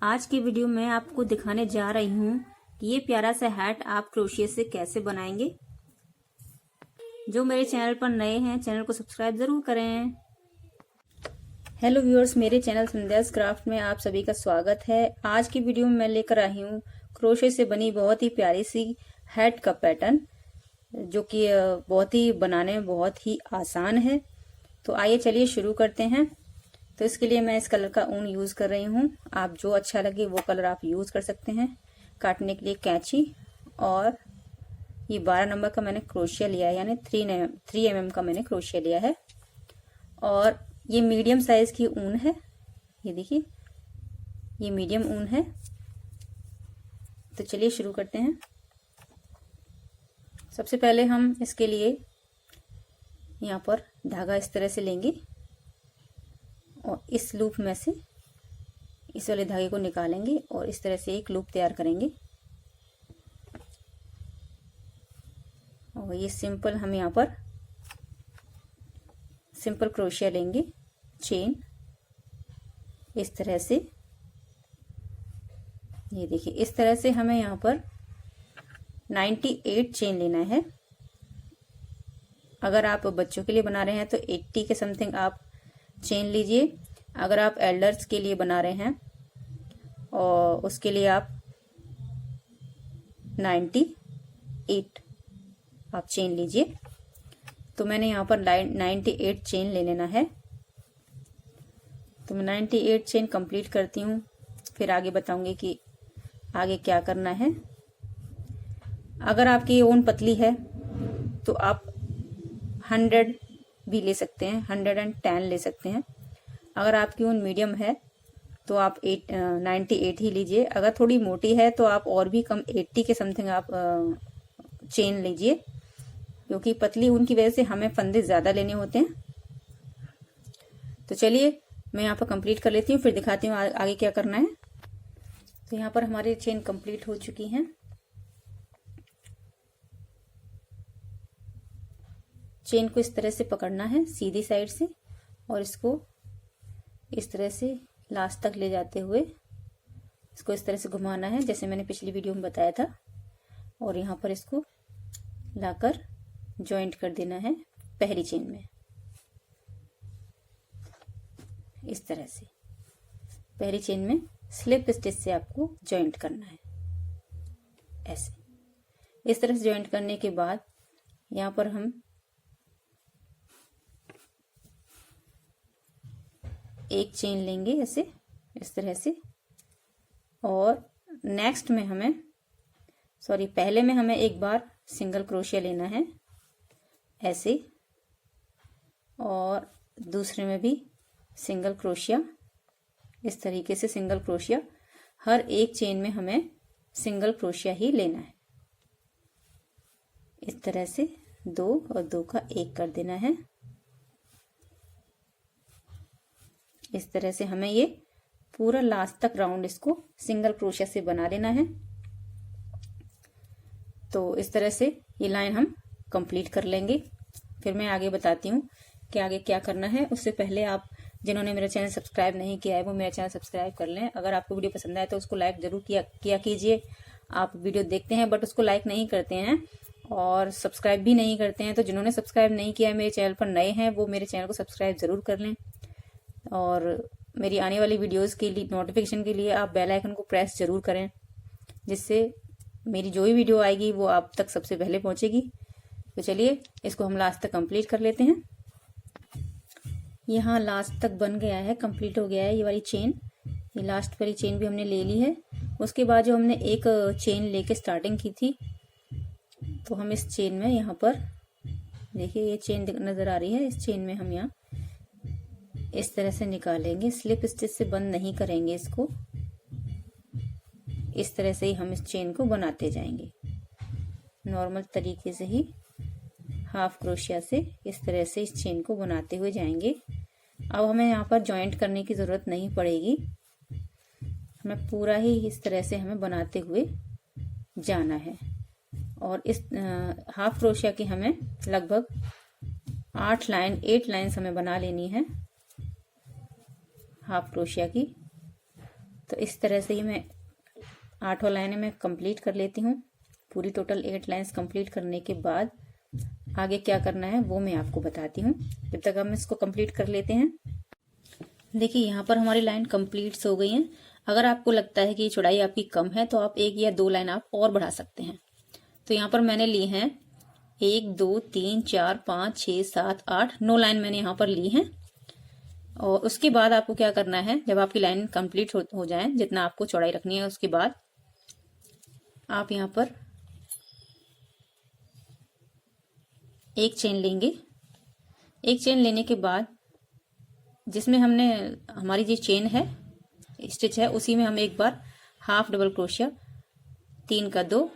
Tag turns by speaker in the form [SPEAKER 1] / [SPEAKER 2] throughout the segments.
[SPEAKER 1] आज की वीडियो में आपको दिखाने जा रही हूँ कि ये प्यारा सा हैट आप क्रोशिया से कैसे बनाएंगे। जो मेरे चैनल पर नए हैं चैनल को सब्सक्राइब जरूर करें। हेलो व्यूअर्स, मेरे चैनल संध्यास क्राफ्ट में आप सभी का स्वागत है। आज की वीडियो में मैं लेकर आई हूँ क्रोशिया से बनी बहुत ही प्यारी सी हैट का पैटर्न, जो कि बहुत ही बनाने में बहुत ही आसान है। तो आइए चलिए शुरू करते हैं। तो इसके लिए मैं इस कलर का ऊन यूज कर रही हूँ। आप जो अच्छा लगे वो कलर आप यूज कर सकते हैं। काटने के लिए कैंची और ये 12 नंबर का मैंने क्रोशिया लिया है, यानी 3 mm का मैंने क्रोशिया लिया है। और ये मीडियम साइज की ऊन है, ये देखिए ये मीडियम ऊन है। तो चलिए शुरू करते हैं। सबसे पहले हम इसके लिए यहाँ पर धागा इस तरह से लेंगे और इस लूप में से इस वाले धागे को निकालेंगे और इस तरह से एक लूप तैयार करेंगे। और ये सिंपल हम यहाँ पर सिंपल क्रोशिया लेंगे, चेन इस तरह से। ये देखिए इस तरह से हमें यहाँ पर 98 चेन लेना है। अगर आप बच्चों के लिए बना रहे हैं तो 80 के समथिंग आप चेन लीजिए। अगर आप एल्डर्स के लिए बना रहे हैं और उसके लिए आप 98 आप चेन लीजिए। तो मैंने यहाँ पर 98 चेन ले लेना है। तो मैं 98 चेन कंप्लीट करती हूँ, फिर आगे बताऊंगी कि आगे क्या करना है। अगर आपकी ऊन पतली है तो आप 100 भी ले सकते हैं, 110 ले सकते हैं। अगर आपकी ऊन मीडियम है तो आप 98 ही लीजिए। अगर थोड़ी मोटी है तो आप और भी कम 80 के समथिंग आप चेन लीजिए, क्योंकि पतली ऊन की वजह से हमें फंदे ज्यादा लेने होते हैं। तो चलिए मैं यहाँ पर कंप्लीट कर लेती हूँ, फिर दिखाती हूँ आगे क्या करना है। तो यहाँ पर हमारी चेन कंप्लीट हो चुकी है। चेन को इस तरह से पकड़ना है सीधी साइड से और इसको इस तरह से लास्ट तक ले जाते हुए इसको इस तरह से घुमाना है, जैसे मैंने पिछली वीडियो में बताया था। और यहाँ पर इसको लाकर जॉइंट कर देना है पहली चेन में, इस तरह से पहली चेन में स्लिप स्टिच से आपको जॉइंट करना है। ऐसे इस तरह से जॉइंट करने के बाद यहाँ पर हम एक चेन लेंगे ऐसे इस तरह से। और नेक्स्ट में पहले में हमें एक बार सिंगल क्रोशिया लेना है ऐसे, और दूसरे में भी सिंगल क्रोशिया इस तरीके से। सिंगल क्रोशिया हर एक चेन में हमें सिंगल क्रोशिया ही लेना है। इस तरह से 2 और 2 का 1 कर देना है। इस तरह से हमें ये पूरा लास्ट तक राउंड इसको सिंगल क्रोशिया से बना लेना है। तो इस तरह से ये लाइन हम कंप्लीट कर लेंगे। फिर मैं आगे बताती हूँ कि आगे क्या करना है। उससे पहले आप जिन्होंने मेरा चैनल सब्सक्राइब नहीं किया है वो मेरा चैनल सब्सक्राइब कर लें। अगर आपको वीडियो पसंद आए तो उसको लाइक जरूर किया कीजिए। आप वीडियो देखते हैं बट उसको लाइक नहीं करते हैं और सब्सक्राइब भी नहीं करते हैं, तो जिन्होंने सब्सक्राइब नहीं किया है, मेरे चैनल पर नए हैं, वो मेरे चैनल को सब्सक्राइब जरूर कर लें। और मेरी आने वाली वीडियोस के लिए नोटिफिकेशन के लिए आप बेल आइकन को प्रेस जरूर करें, जिससे मेरी जो भी वीडियो आएगी वो आप तक सबसे पहले पहुंचेगी। तो चलिए इसको हम लास्ट तक कंप्लीट कर लेते हैं। यहाँ लास्ट तक बन गया है, कंप्लीट हो गया है ये वाली चेन। ये लास्ट वाली चेन भी हमने ले ली है। उसके बाद जो हमने एक चेन लेके स्टार्टिंग की थी, तो हम इस चेन में यहाँ पर देखिए ये चेन नजर आ रही है। इस चेन में हम यहाँ इस तरह से निकालेंगे, स्लिप स्टिच से बंद नहीं करेंगे इसको। इस तरह से ही हम इस चेन को बनाते जाएंगे, नॉर्मल तरीके से ही हाफ क्रोशिया से इस तरह से इस चेन को बनाते हुए जाएंगे। अब हमें यहाँ पर जॉइंट करने की जरूरत नहीं पड़ेगी, हमें पूरा ही इस तरह से हमें बनाते हुए जाना है। और इस हाफ क्रोशिया की हमें लगभग 8 लाइन्स हमें बना लेनी है हाफ क्रोशिया की। तो इस तरह से ये मैं 8 लाइनें मैं कंप्लीट कर लेती हूँ। पूरी टोटल 8 लाइंस कंप्लीट करने के बाद आगे क्या करना है वो मैं आपको बताती हूँ। जब तक हम इसको कंप्लीट कर लेते हैं। देखिए यहाँ पर हमारी लाइन कंप्लीट हो गई है। अगर आपको लगता है कि चौड़ाई आपकी कम है तो आप 1 या 2 लाइन आप और बढ़ा सकते हैं। तो यहाँ पर मैंने ली हैं 1 2 3 4 5 6 7 8 9 लाइन मैंने यहाँ पर ली हैं। और उसके बाद आपको क्या करना है, जब आपकी लाइन कंप्लीट हो जाए, जितना आपको चौड़ाई रखनी है, उसके बाद आप यहाँ पर एक चेन लेंगे। एक चेन लेने के बाद जिसमें हमने हमारी जो चेन है स्टिच है उसी में हम एक बार हाफ डबल क्रोशिया 3 का 2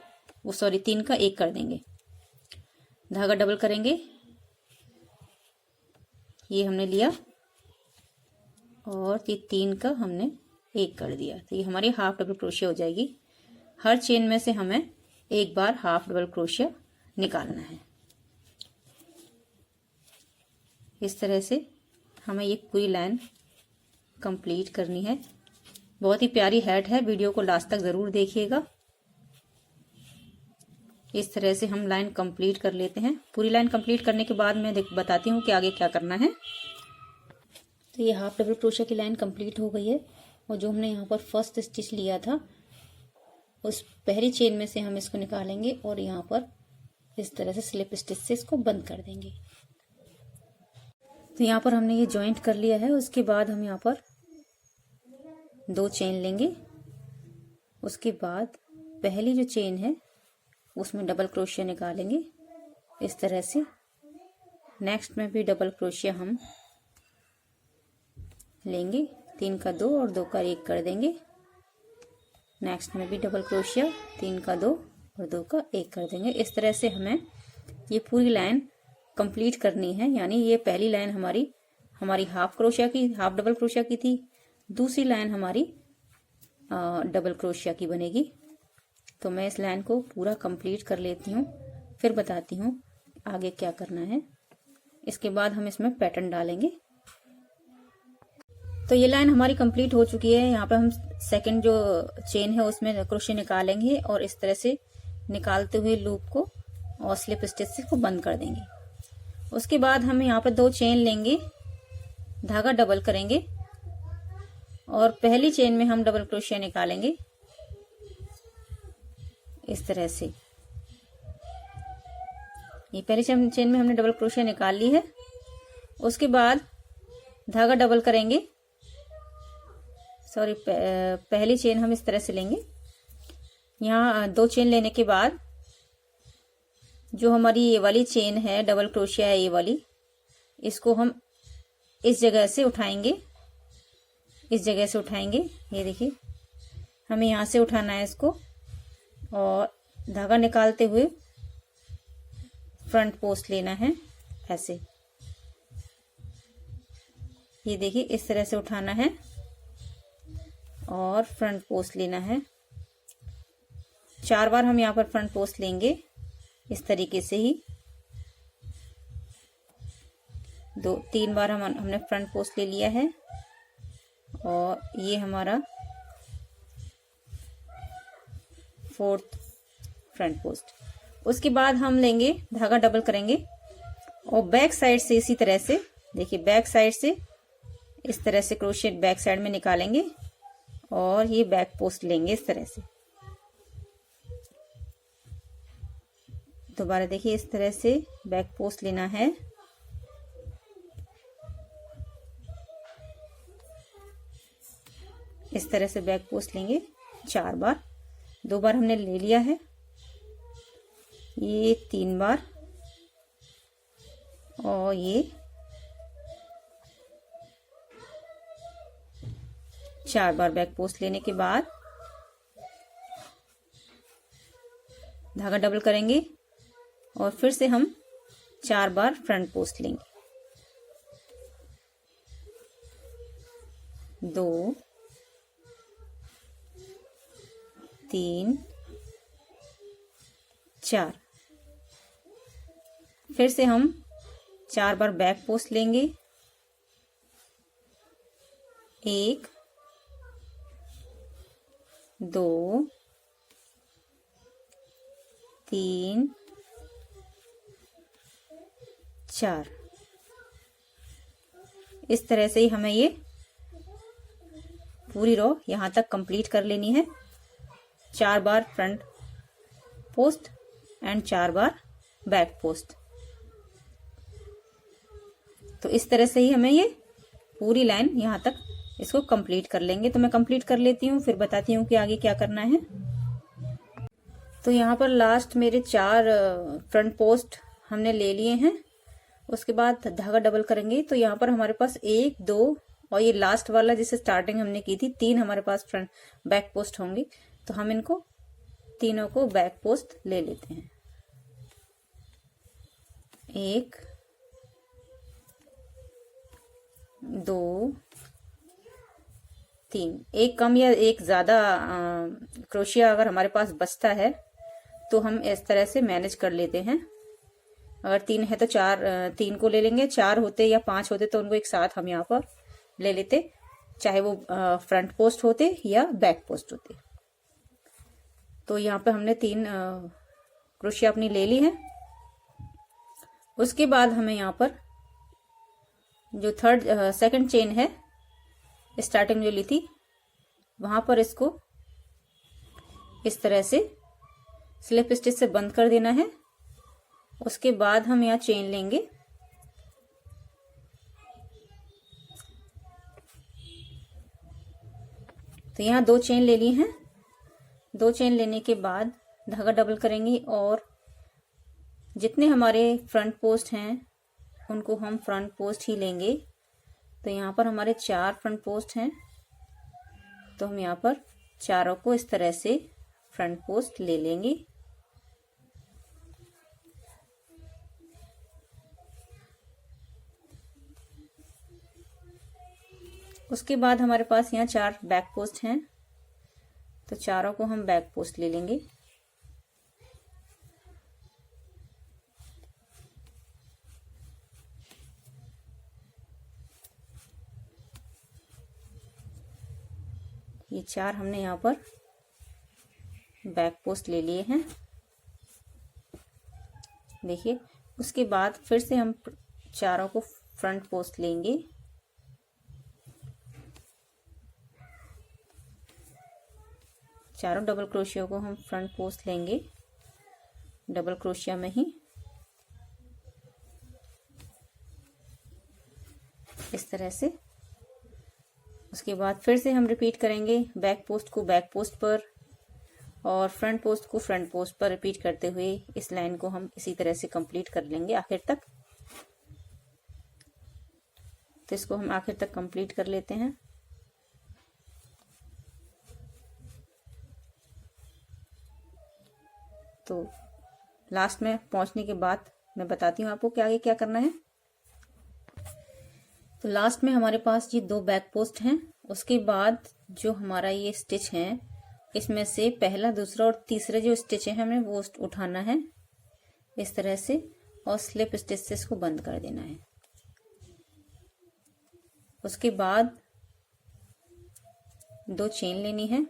[SPEAKER 1] 3 का 1 कर देंगे। धागा डबल करेंगे, ये हमने लिया और ये 3 का हमने 1 कर दिया। तो ये हमारी हाफ डबल क्रोशिया हो जाएगी। हर चेन में से हमें एक बार हाफ डबल क्रोशिया निकालना है। इस तरह से हमें ये पूरी लाइन कंप्लीट करनी है। बहुत ही प्यारी हैट है, वीडियो को लास्ट तक जरूर देखिएगा। इस तरह से हम लाइन कंप्लीट कर लेते हैं। पूरी लाइन कंप्लीट करने के बाद मैं बताती हूँ कि आगे क्या करना है। तो ये हाफ डबल क्रोशिया की लाइन कंप्लीट हो गई है और जो हमने यहाँ पर फर्स्ट स्टिच लिया था उस पहली चेन में से हम इसको निकालेंगे और यहाँ पर इस तरह से स्लिप स्टिच से इसको बंद कर देंगे। तो यहाँ पर हमने ये जॉइंट कर लिया है। उसके बाद हम यहाँ पर 2 चेन लेंगे। उसके बाद पहली जो चेन है उसमें डबल क्रोशिया निकालेंगे इस तरह से। नेक्स्ट में भी डबल क्रोशिया हम लेंगे, 3 का 2 और 2 का 1 कर देंगे। नेक्स्ट में भी डबल क्रोशिया, 3 का 2 और 2 का 1 कर देंगे। इस तरह से हमें ये पूरी लाइन कंप्लीट करनी है। यानी ये पहली लाइन हमारी हाफ डबल क्रोशिया की थी। दूसरी लाइन हमारी डबल क्रोशिया की बनेगी। तो मैं इस लाइन को पूरा कंप्लीट कर लेती हूँ, फिर बताती हूँ आगे क्या करना है। इसके बाद हम इसमें पैटर्न डालेंगे। तो ये लाइन हमारी कंप्लीट हो चुकी है। यहाँ पे हम सेकंड जो चेन है उसमें क्रोशिया निकालेंगे और इस तरह से निकालते हुए लूप को और स्लिप स्टिच से को बंद कर देंगे। उसके बाद हम यहाँ पे 2 चेन लेंगे, धागा डबल करेंगे और पहली चेन में हम डबल क्रोशिया निकालेंगे इस तरह से। ये पहली चेन में हमने डबल क्रोशिया निकाल ली है। उसके बाद धागा डबल करेंगे, पहली चेन हम इस तरह से लेंगे। यहाँ 2 चेन लेने के बाद जो हमारी ये वाली चेन है डबल क्रोशिया है ये वाली, इसको हम इस जगह से उठाएंगे, इस जगह से उठाएंगे। ये देखिए हमें यहाँ से उठाना है इसको और धागा निकालते हुए फ्रंट पोस्ट लेना है ऐसे। ये देखिए इस तरह से उठाना है और फ्रंट पोस्ट लेना है। 4 बार हम यहाँ पर फ्रंट पोस्ट लेंगे इस तरीके से ही। 3 बार हमने फ्रंट पोस्ट ले लिया है और ये हमारा 4th फ्रंट पोस्ट। उसके बाद हम लेंगे, धागा डबल करेंगे और बैक साइड से इसी तरह से, देखिए बैक साइड से इस तरह से क्रोशिया बैक साइड में निकालेंगे और ये बैक पोस्ट लेंगे इस तरह से। दोबारा देखिए इस तरह से बैक पोस्ट लेना है। इस तरह से बैक पोस्ट लेंगे 4 बार। 2 बार हमने ले लिया है, ये 3 बार और ये 4 बार बैक पोस्ट लेने के बाद धागा डबल करेंगे और फिर से हम 4 बार फ्रंट पोस्ट लेंगे। 2 3 4। फिर से हम 4 बार बैक पोस्ट लेंगे, 1 2 3 4। इस तरह से ही हमें ये पूरी रो यहाँ तक कंप्लीट कर लेनी है। 4 बार फ्रंट पोस्ट एंड 4 बार बैक पोस्ट। तो इस तरह से ही हमें ये पूरी लाइन यहाँ तक इसको कंप्लीट कर लेंगे। तो मैं कंप्लीट कर लेती हूँ, फिर बताती हूँ कि आगे क्या करना है। तो यहाँ पर लास्ट मेरे 4 फ्रंट पोस्ट हमने ले लिए हैं। उसके बाद धागा डबल करेंगे। तो यहाँ पर हमारे पास 1 2 और ये लास्ट वाला जिसे स्टार्टिंग हमने की थी 3 हमारे पास फ्रंट बैक पोस्ट होंगे। तो हम इनको तीनों को बैक पोस्ट ले लेते हैं। 1 2 3। एक कम या एक ज्यादा क्रोशिया अगर हमारे पास बचता है तो हम इस तरह से मैनेज कर लेते हैं। अगर 3 है तो 3 को ले लेंगे। 4 होते या 5 होते तो उनको एक साथ हम यहाँ पर ले लेते, चाहे वो फ्रंट पोस्ट होते या बैक पोस्ट होते। तो यहाँ पे हमने 3 क्रोशिया अपनी ले ली है। उसके बाद हमें यहाँ पर जो सेकंड चेन है, स्टार्टिंग जो ली थी वहां पर इसको इस तरह से स्लिप स्टिच से बंद कर देना है। उसके बाद हम यहाँ चेन लेंगे। तो यहाँ 2 चेन ले ली हैं। 2 चेन लेने के बाद धागा डबल करेंगे और जितने हमारे फ्रंट पोस्ट हैं उनको हम फ्रंट पोस्ट ही लेंगे। तो यहाँ पर हमारे 4 फ्रंट पोस्ट हैं, तो हम यहाँ पर चारों को इस तरह से फ्रंट पोस्ट ले लेंगे। उसके बाद हमारे पास यहाँ 4 बैक पोस्ट हैं, तो चारों को हम बैक पोस्ट ले लेंगे। ये 4 हमने यहाँ पर बैक पोस्ट ले लिए हैं, देखिए। उसके बाद फिर से हम चारों को फ्रंट पोस्ट लेंगे। चारों डबल क्रोशिया को हम फ्रंट पोस्ट लेंगे, डबल क्रोशिया में ही इस तरह से। उसके बाद फिर से हम रिपीट करेंगे, बैक पोस्ट को बैक पोस्ट पर और फ्रंट पोस्ट को फ्रंट पोस्ट पर रिपीट करते हुए इस लाइन को हम इसी तरह से कंप्लीट कर लेंगे आखिर तक। तो इसको हम आखिर तक कंप्लीट कर लेते हैं। तो लास्ट में पहुंचने के बाद मैं बताती हूँ आपको कि आगे क्या करना है। तो लास्ट में हमारे पास ये 2 बैक पोस्ट हैं। उसके बाद जो हमारा ये स्टिच है, इसमें से पहला, दूसरा और तीसरा जो स्टिच है हमें वो उठाना है इस तरह से और स्लिप स्टिच से इसको बंद कर देना है। उसके बाद 2 चेन लेनी है।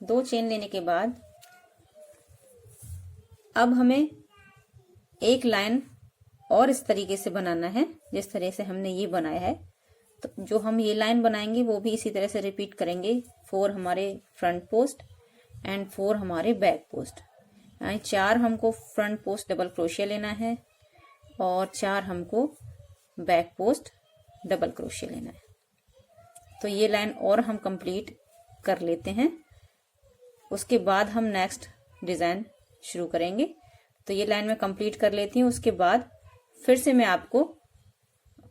[SPEAKER 1] 2 चेन लेने के बाद अब हमें एक लाइन और इस तरीके से बनाना है जिस तरह से हमने ये बनाया है। तो जो हम ये लाइन बनाएंगे वो भी इसी तरह से रिपीट करेंगे। 4 हमारे फ्रंट पोस्ट एंड 4 हमारे बैक पोस्ट, यानी 4 हमको फ्रंट पोस्ट डबल क्रोशिया लेना है और 4 हमको बैक पोस्ट डबल क्रोशिया लेना है। तो ये लाइन और हम कंप्लीट कर लेते हैं। उसके बाद हम नेक्स्ट डिजाइन शुरू करेंगे। तो ये लाइन मैं कंप्लीट कर लेती हूँ। उसके बाद फिर से मैं आपको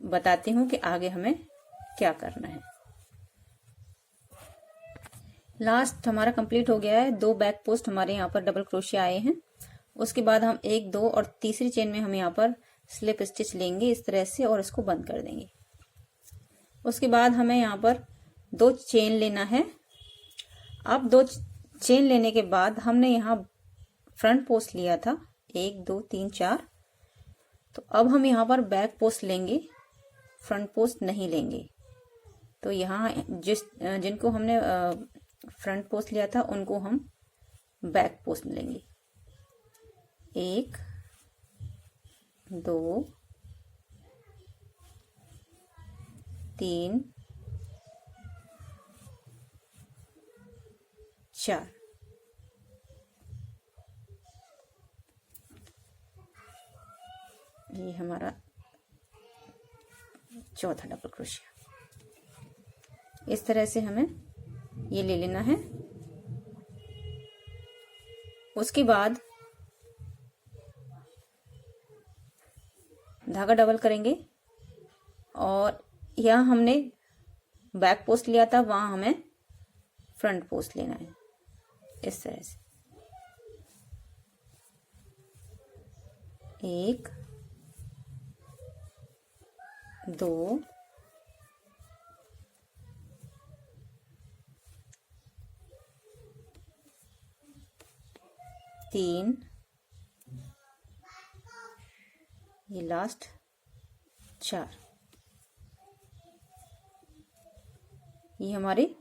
[SPEAKER 1] बताती हूँ कि आगे हमें क्या करना है। लास्ट हमारा कंप्लीट हो गया है। 2 बैक पोस्ट हमारे यहाँ पर डबल क्रोशिया आए हैं। उसके बाद हम 1 2 और तीसरी चेन में हम यहाँ पर स्लिप स्टिच लेंगे इस तरह से और इसको बंद कर देंगे। उसके बाद हमें यहाँ पर 2 चेन लेना है। अब 2 चेन लेने के बाद हमने यहाँ फ्रंट पोस्ट लिया था 1 2 3 4, तो अब हम यहाँ पर बैक पोस्ट लेंगे, फ्रंट पोस्ट नहीं लेंगे। तो यहाँ जिनको हमने फ्रंट पोस्ट लिया था उनको हम बैक पोस्ट लेंगे। 1 2 3 4। ये हमारा चौथा डबल क्रोशिया। इस तरह से हमें ये ले लेना है। उसके बाद धागा डबल करेंगे और यहाँ हमने बैक पोस्ट लिया था, वहां हमें फ्रंट पोस्ट लेना है। इस तरह से 1 2 3, ये लास्ट 4। ये हमारे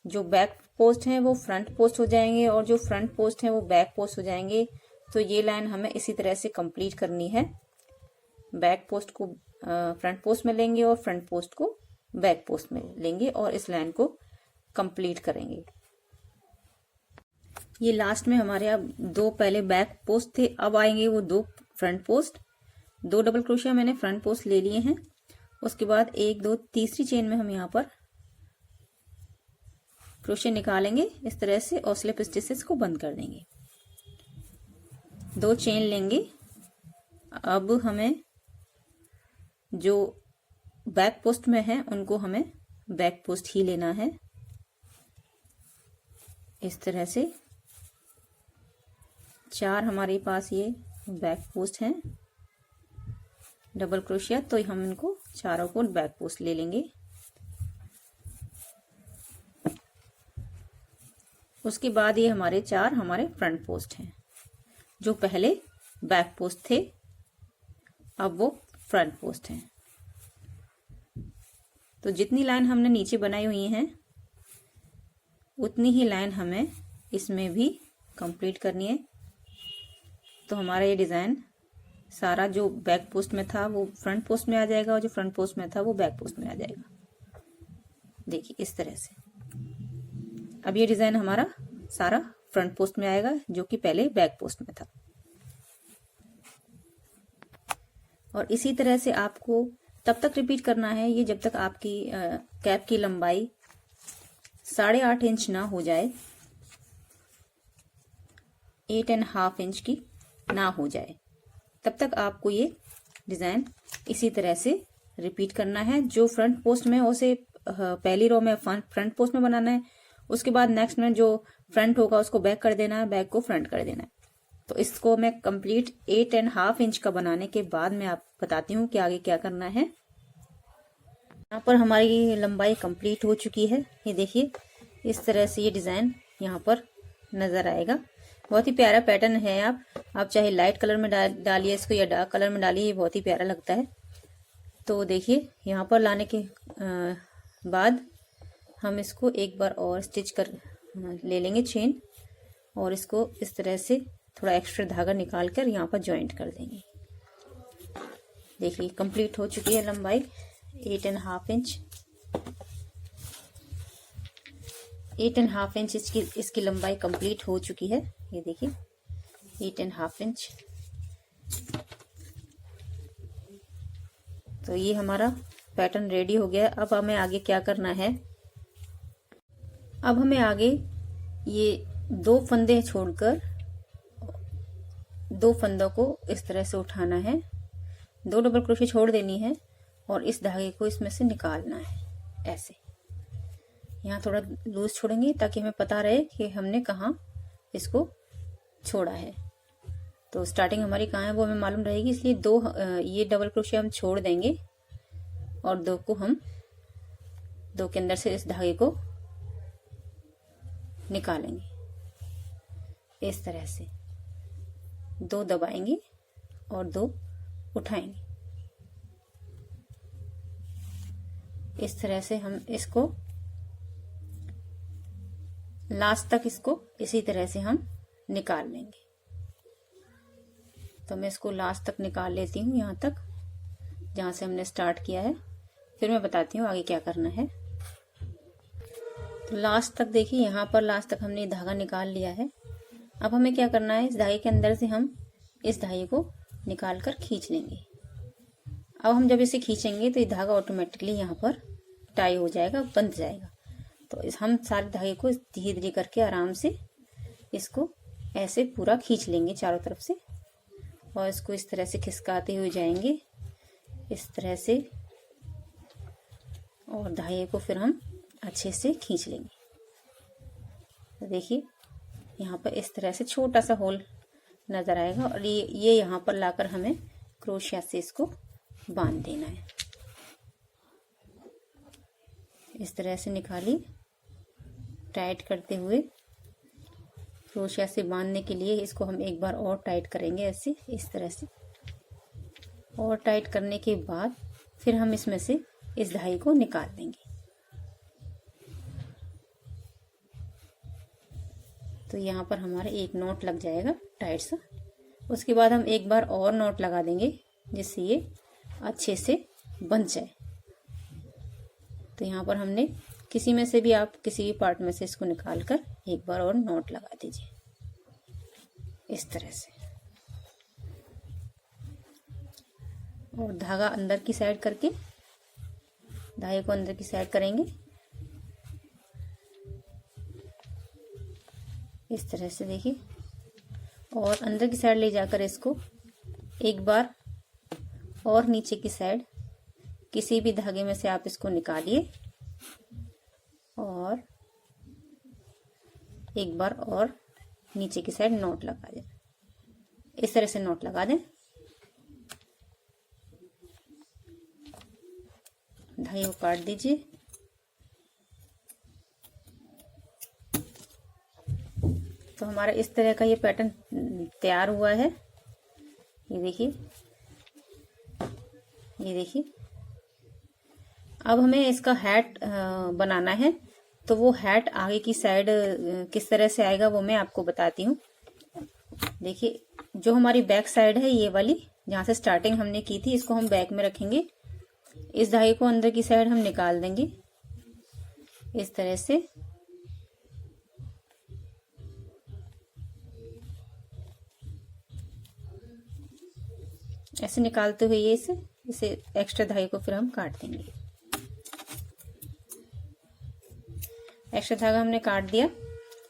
[SPEAKER 1] जो बैक पोस्ट हैं वो फ्रंट पोस्ट हो जाएंगे और जो फ्रंट पोस्ट हैं वो बैक पोस्ट हो जाएंगे। तो ये लाइन हमें इसी तरह से कंप्लीट करनी है। बैक पोस्ट को फ्रंट पोस्ट में लेंगे और फ्रंट पोस्ट को बैक पोस्ट में लेंगे और इस लाइन को कंप्लीट करेंगे। ये लास्ट में हमारे अब 2 पहले बैक पोस्ट थे, अब आएंगे वो 2 फ्रंट पोस्ट। 2 डबल क्रोशिया मैंने फ्रंट पोस्ट ले लिए हैं। उसके बाद 1 2 तीसरी चेन में हम यहाँ पर क्रोशिया निकालेंगे इस तरह से और स्लिप स्टिचेस को बंद कर देंगे। 2 चेन लेंगे। अब हमें जो बैक पोस्ट में है उनको हमें बैक पोस्ट ही लेना है। इस तरह से 4 हमारे पास ये बैक पोस्ट हैं डबल क्रोशिया, तो हम इनको चारों को बैक पोस्ट ले लेंगे। उसके बाद ये हमारे 4 हमारे फ्रंट पोस्ट हैं, जो पहले बैक पोस्ट थे अब वो फ्रंट पोस्ट हैं। तो जितनी लाइन हमने नीचे बनाई हुई हैं उतनी ही लाइन हमें इसमें भी कंप्लीट करनी है। तो हमारा ये डिजाइन सारा जो बैक पोस्ट में था वो फ्रंट पोस्ट में आ जाएगा और जो फ्रंट पोस्ट में था वो बैक पोस्ट में आ जाएगा। देखिए इस तरह से अब ये डिजाइन हमारा सारा फ्रंट पोस्ट में आएगा जो कि पहले बैक पोस्ट में था। और इसी तरह से आपको तब तक रिपीट करना है ये जब तक आपकी कैप की लंबाई 8.5 इंच ना हो जाए, 8.5 इंच की ना हो जाए, तब तक आपको ये डिजाइन इसी तरह से रिपीट करना है। जो फ्रंट पोस्ट में उसे पहली रो में फ्रंट पोस्ट में बनाना है, उसके बाद नेक्स्ट में जो फ्रंट होगा उसको बैक कर देना है, बैक को फ्रंट कर देना है। तो इसको मैं कंप्लीट 8.5 इंच का बनाने के बाद मैं आप बताती हूँ कि आगे क्या करना है। यहाँ पर हमारी लंबाई कंप्लीट हो चुकी है। ये देखिए इस तरह से ये डिजाइन यहाँ पर नजर आएगा। बहुत ही प्यारा पैटर्न है। आप चाहे लाइट कलर में डालिए इसको या डार्क कलर में डालिए, ये बहुत ही प्यारा लगता है। तो देखिए यहाँ पर लाने के बाद हम इसको एक बार और स्टिच कर ले लेंगे चेन और इसको इस तरह से थोड़ा एक्स्ट्रा धागा निकाल कर यहाँ पर जॉइंट कर देंगे। देखिए कंप्लीट हो चुकी है लंबाई 8.5 इंच। 8.5 इंच इसकी लंबाई कंप्लीट हो चुकी है। ये देखिए 8.5 इंच। तो ये हमारा पैटर्न रेडी हो गया। अब हमें आगे क्या करना है, अब हमें आगे ये 2 फंदे छोड़कर 2 फंदों को इस तरह से उठाना है, 2 डबल क्रोशे छोड़ देनी है और इस धागे को इसमें से निकालना है। ऐसे यहाँ थोड़ा लूज छोड़ेंगे ताकि हमें पता रहे कि हमने कहाँ इसको छोड़ा है। तो स्टार्टिंग हमारी कहाँ है वो हमें मालूम रहेगी, इसलिए 2 ये डबल क्रोशे हम छोड़ देंगे और 2 को हम 2 के अंदर से इस धागे को निकालेंगे। इस तरह से 2 दबाएंगे और 2 उठाएंगे। इस तरह से हम इसको लास्ट तक इसको इसी तरह से हम निकाल लेंगे। तो मैं इसको लास्ट तक निकाल लेती हूँ, यहाँ तक जहाँ से हमने स्टार्ट किया है। फिर मैं बताती हूँ आगे क्या करना है। तो लास्ट तक देखिए, यहाँ पर लास्ट तक हमने धागा निकाल लिया है। अब हमें क्या करना है, इस धागे के अंदर से हम इस धागे को निकाल कर खींच लेंगे। अब हम जब इसे खींचेंगे तो ये धागा ऑटोमेटिकली यहाँ पर टाई हो जाएगा, बंध जाएगा। तो हम सारे धागे को धीरे धीरे करके आराम से इसको ऐसे पूरा खींच लेंगे चारों तरफ से, और इसको इस तरह से खिसकाते हुए जाएंगे इस तरह से, और धागे को फिर हम अच्छे से खींच लेंगे। तो देखिए यहाँ पर इस तरह से छोटा सा होल नजर आएगा, और ये यहाँ पर लाकर हमें क्रोशिया से इसको बांध देना है। इस तरह से निकाली, टाइट करते हुए क्रोशिया से बांधने के लिए इसको हम एक बार और टाइट करेंगे ऐसे, इस तरह से। और टाइट करने के बाद फिर हम इसमें से इस धागे को निकाल देंगे। तो यहाँ पर हमारा एक नॉट लग जाएगा टाइट सा। उसके बाद हम एक बार और नॉट लगा देंगे जिससे ये अच्छे से बंध जाए। तो यहाँ पर हमने किसी में से भी, आप किसी भी पार्ट में से इसको निकाल कर एक बार और नॉट लगा दीजिए इस तरह से। और धागा अंदर की साइड करके, धागे को अंदर की साइड करेंगे इस तरह से देखिए, और अंदर की साइड ले जाकर इसको एक बार और नीचे की साइड किसी भी धागे में से आप इसको निकालिए, और एक बार और नीचे की साइड नॉट लगा दें। इस तरह से नॉट लगा दें। धागे को काट दीजिए। तो हमारा इस तरह का ये पैटर्न तैयार हुआ है। ये देखिए, ये देखिए। अब हमें इसका हैट बनाना है। तो वो हैट आगे की साइड किस तरह से आएगा वो मैं आपको बताती हूँ। देखिए, जो हमारी बैक साइड है ये वाली, जहाँ से स्टार्टिंग हमने की थी, इसको हम बैक में रखेंगे। इस धागे को अंदर की साइड हम निकाल देंगे इस तरह से। ऐसे निकालते हुए ये इसे एक्स्ट्रा धागे को फिर हम काट देंगे। एक्स्ट्रा धागा हमने काट दिया।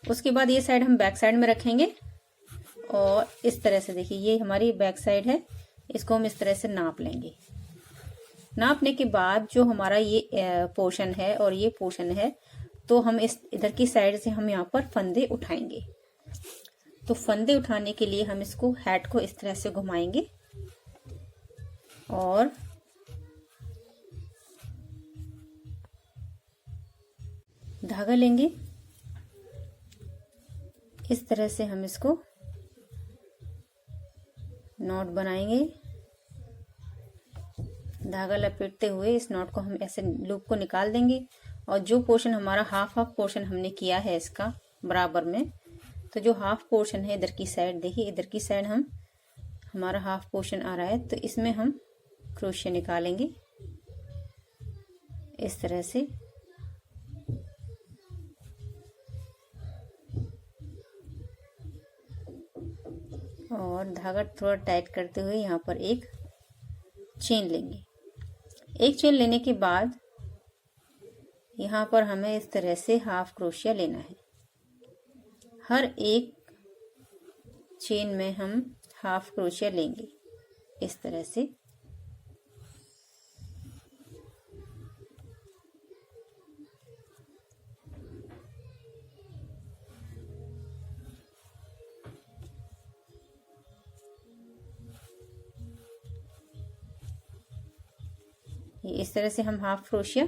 [SPEAKER 1] उसके बाद ये साइड हम बैक साइड में रखेंगे, और इस तरह से देखिए, ये हमारी बैक साइड है। इसको हम इस तरह से नाप लेंगे। नापने के बाद जो हमारा ये पोर्शन है और ये पोर्शन है, तो हम इस इधर की साइड से हम यहाँ पर फंदे उठाएंगे। तो फंदे उठाने के लिए हम इसको हैट को इस तरह से घुमाएंगे, और धागा लेंगे। इस तरह से हम इसको नॉट बनाएंगे। धागा लपेटते हुए इस नॉट को हम ऐसे लूप को निकाल देंगे, और जो पोर्शन हमारा हाफ पोर्शन हमने किया है इसका बराबर में, तो जो हाफ पोर्शन है इधर की साइड, देखिए इधर की साइड हमारा हाफ पोर्शन आ रहा है, तो इसमें हम क्रोशिया निकालेंगे इस तरह से। और धागा थोड़ा टाइट करते हुए यहाँ पर एक चेन लेंगे। एक चेन लेने के बाद यहाँ पर हमें इस तरह से हाफ क्रोशिया लेना है। हर एक चेन में हम हाफ क्रोशिया लेंगे इस तरह से। ये इस तरह से हम हाफ क्रोशिया,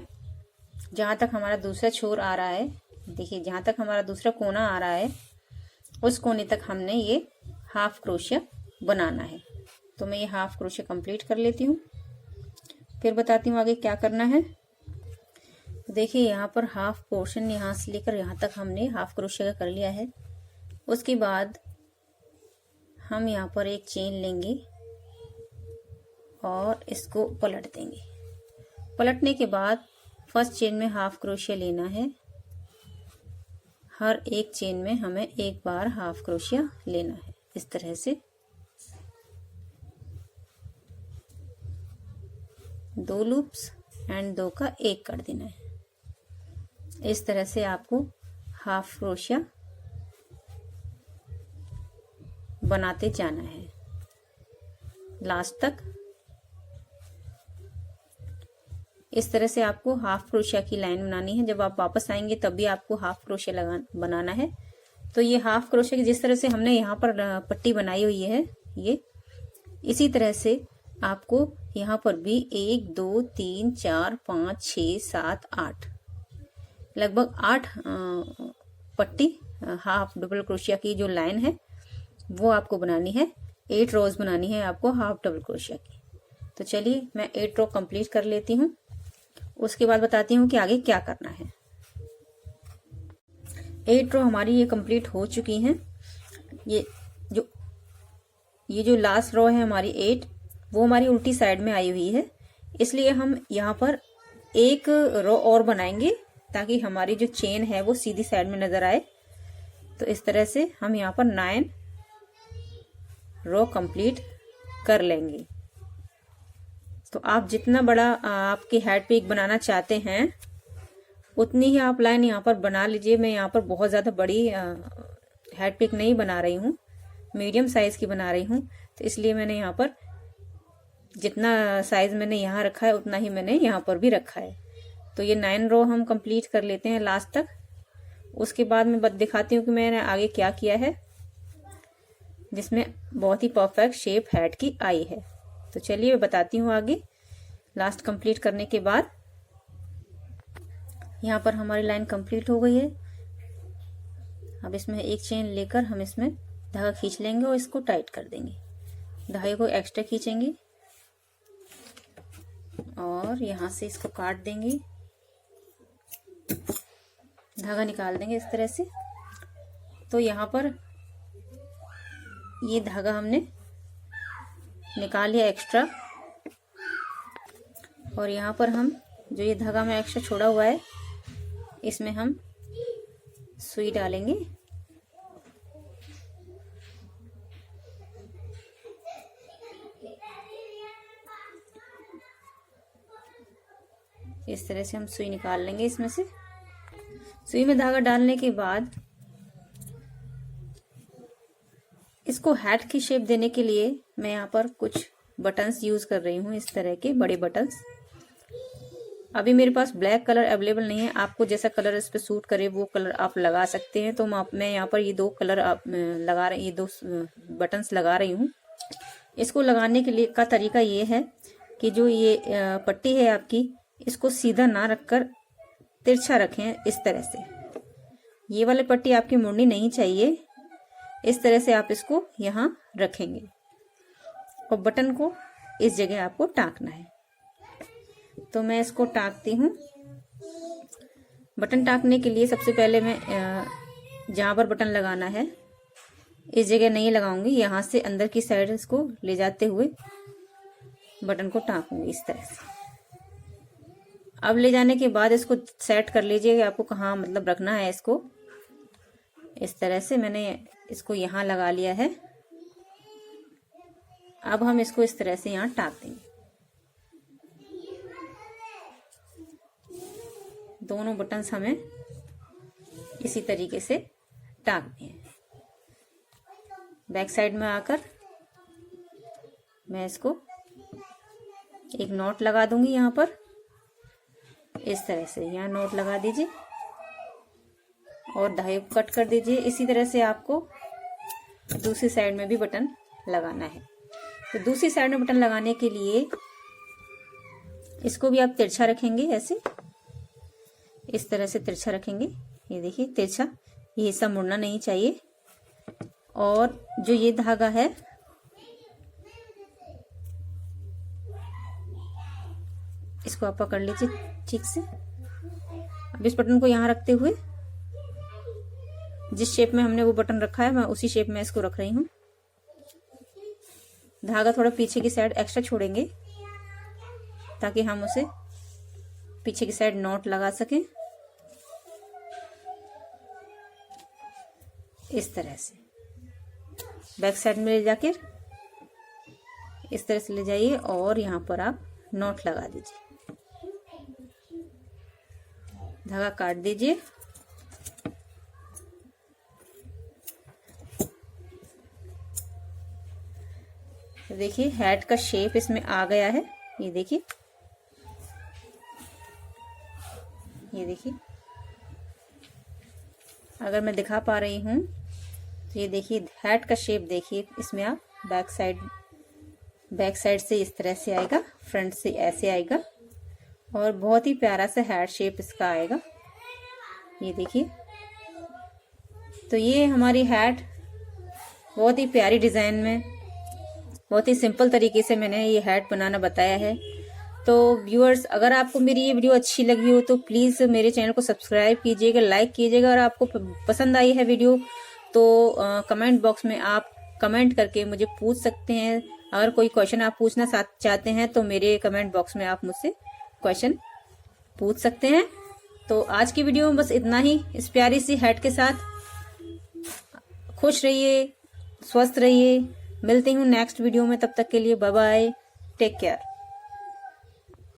[SPEAKER 1] जहाँ तक हमारा दूसरा छोर आ रहा है, देखिए जहाँ तक हमारा दूसरा कोना आ रहा है उस कोने तक हमने ये हाफ क्रोशिया बनाना है। तो मैं ये हाफ क्रोशिया कंप्लीट कर लेती हूँ, फिर बताती हूँ आगे क्या करना है। देखिए यहाँ पर हाफ पोर्शन यहाँ से लेकर यहाँ तक हमने हाफ क्रोशिया का कर लिया है। उसके बाद हम यहाँ पर एक चेन लेंगे और इसको पलट देंगे। पलटने के बाद फर्स्ट चेन में हाफ क्रोशिया लेना है। हर एक चेन में हमें एक बार हाफ क्रोशिया लेना है। इस तरह से 2 लूप्स एंड 2 का 1 कर देना है। इस तरह से आपको हाफ क्रोशिया बनाते जाना है लास्ट तक। इस तरह से आपको हाफ क्रोशिया की लाइन बनानी है। जब आप वापस आएंगे तब भी आपको हाफ क्रोशिया बनाना है। तो ये हाफ क्रोशिया की जिस तरह से हमने यहाँ पर पट्टी बनाई हुई है, ये इसी तरह से आपको यहाँ पर भी 1 2 3 4 5 6 7 8 लगभग 8 पट्टी हाफ डबल क्रोशिया की जो लाइन है वो आपको बनानी है। 8 रोज बनानी है आपको हाफ डबल क्रोशिया की। तो चलिए मैं 8 रो कंप्लीट कर लेती हूँ, उसके बाद बताती हूँ कि आगे क्या करना है। 8 रो हमारी ये कंप्लीट हो चुकी हैं। ये जो लास्ट रो है हमारी 8, वो हमारी उल्टी साइड में आई हुई है, इसलिए हम यहाँ पर एक रो और बनाएंगे ताकि हमारी जो चेन है वो सीधी साइड में नजर आए। तो इस तरह से हम यहाँ पर 9 रो कंप्लीट कर लेंगे। तो आप जितना बड़ा आपकी हेड पिक बनाना चाहते हैं उतनी ही आप लाइन यहाँ पर बना लीजिए। मैं यहाँ पर बहुत ज़्यादा बड़ी हेड पिक नहीं बना रही हूँ, मीडियम साइज की बना रही हूँ। तो इसलिए मैंने यहाँ पर जितना साइज मैंने यहाँ रखा है उतना ही मैंने यहाँ पर भी रखा है। तो ये 9 रो हम कंप्लीट कर लेते हैं लास्ट तक। उसके बाद मैं दिखाती हूँ कि मैंने आगे क्या किया है जिसमें बहुत ही परफेक्ट शेप हेड की आई है। तो चलिए बताती हूँ आगे। लास्ट कंप्लीट करने के बाद यहाँ पर हमारी लाइन कंप्लीट हो गई है। अब इसमें एक चेन लेकर हम इसमें धागा खींच लेंगे और इसको टाइट कर देंगे। धागे को एक्स्ट्रा खींचेंगे और यहाँ से इसको काट देंगे, धागा निकाल देंगे इस तरह से। तो यहाँ पर ये धागा हमने निकाल लिया एक्स्ट्रा, और यहाँ पर हम जो ये धागा में एक्स्ट्रा छोड़ा हुआ है इसमें हम सुई डालेंगे। इस तरह से हम सुई निकाल लेंगे इसमें से। सुई में धागा डालने के बाद इसको हैट की शेप देने के लिए मैं यहाँ पर कुछ बटन्स यूज कर रही हूँ, इस तरह के बड़े बटन्स। अभी मेरे पास ब्लैक कलर अवेलेबल नहीं है, आपको जैसा कलर इस पे सूट करे वो कलर आप लगा सकते हैं। तो मैं यहाँ पर ये 2 कलर ये 2 बटन्स लगा रही हूँ। इसको लगाने के लिए का तरीका ये है कि जो ये पट्टी है आपकी, इसको सीधा ना रखकर तिरछा रखें इस तरह से। ये वाली पट्टी आपकी मुड़नी नहीं चाहिए, इस तरह से आप इसको यहाँ रखेंगे और बटन को इस जगह आपको टाँकना है। तो मैं इसको टाँकती हूँ। बटन टाँकने के लिए सबसे पहले मैं जहाँ पर बटन लगाना है इस जगह नहीं लगाऊंगी, यहाँ से अंदर की साइड इसको ले जाते हुए बटन को टाँकूंगी इस तरह से। अब ले जाने के बाद इसको सेट कर लीजिए कि आपको कहाँ मतलब रखना है इसको। इस तरह से मैंने इसको यहाँ लगा लिया है। अब हम इसको इस तरह से यहाँ टाँक देंगे। दोनों बटन्स हमें इसी तरीके से टाँकने हैं। बैक साइड में आकर मैं इसको एक नॉट लगा दूंगी यहाँ पर, इस तरह से यहाँ नॉट लगा दीजिए और धागे को कट कर दीजिए। इसी तरह से आपको दूसरी साइड में भी बटन लगाना है। तो दूसरी साइड में बटन लगाने के लिए इसको भी आप तिरछा रखेंगे, ऐसे इस तरह से तिरछा रखेंगे। ये देखिए तिरछा, ये हिस्सा मुड़ना नहीं चाहिए। और जो ये धागा है इसको आप पकड़ लीजिए ठीक से अब इस बटन को यहाँ रखते हुए जिस शेप में हमने वो बटन रखा है मैं उसी शेप में इसको रख रही हूँ। धागा थोड़ा पीछे की साइड एक्स्ट्रा छोड़ेंगे ताकि हम उसे पीछे की साइड नॉट लगा सकें। इस तरह से बैक साइड में ले जाकर इस तरह से ले जाइए और यहाँ पर आप नॉट लगा दीजिए। धागा काट दीजिए। देखिए हैट का शेप इसमें आ गया है। ये देखिए, ये देखिए, अगर मैं दिखा पा रही हूँ तो ये देखिए हैट का शेप देखिए। इसमें आप बैक साइड से इस तरह से आएगा, फ्रंट से ऐसे आएगा और बहुत ही प्यारा सा हैट शेप इसका आएगा। ये देखिए, तो ये हमारी हैट बहुत ही प्यारी डिजाइन में, बहुत ही सिंपल तरीके से मैंने ये हैट बनाना बताया है। तो व्यूअर्स, अगर आपको मेरी ये वीडियो अच्छी लगी हो तो प्लीज़ मेरे चैनल को सब्सक्राइब कीजिएगा, लाइक कीजिएगा। और आपको पसंद आई है वीडियो तो कमेंट बॉक्स में आप कमेंट करके मुझे पूछ सकते हैं। अगर कोई क्वेश्चन आप पूछना चाहते हैं तो मेरे कमेंट बॉक्स में आप मुझसे क्वेश्चन पूछ सकते हैं। तो आज की वीडियो में बस इतना ही। इस प्यारी सी हैट के साथ खुश रहिए, स्वस्थ रहिए। मिलती हूँ नेक्स्ट वीडियो में, तब तक के लिए बाय बाय, टेक केयर।